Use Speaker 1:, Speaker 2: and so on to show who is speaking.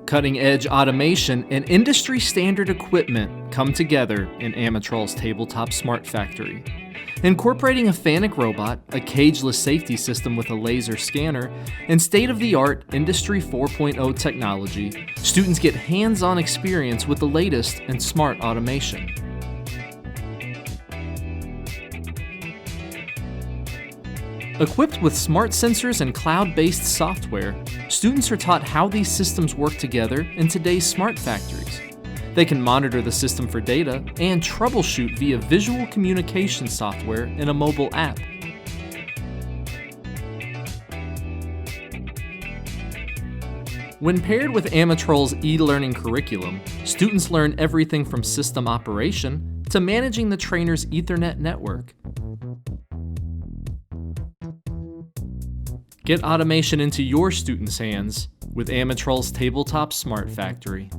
Speaker 1: Cutting-edge automation and industry-standard equipment come together in Amatrol's Tabletop Smart Factory. Incorporating a FANUC robot, a cageless safety system with a laser scanner, and state-of-the-art Industry 4.0 technology, students get hands-on experience with the latest in smart automation. Equipped with smart sensors and cloud-based software, students are taught how these systems work together in today's smart factories. They can monitor the system for data and troubleshoot via visual communication software in a mobile app. When paired with Amatrol's eLearning curriculum, students learn everything from system operation to managing the trainer's Ethernet network. Get automation into your students' hands with Amatrol's Tabletop Smart Factory.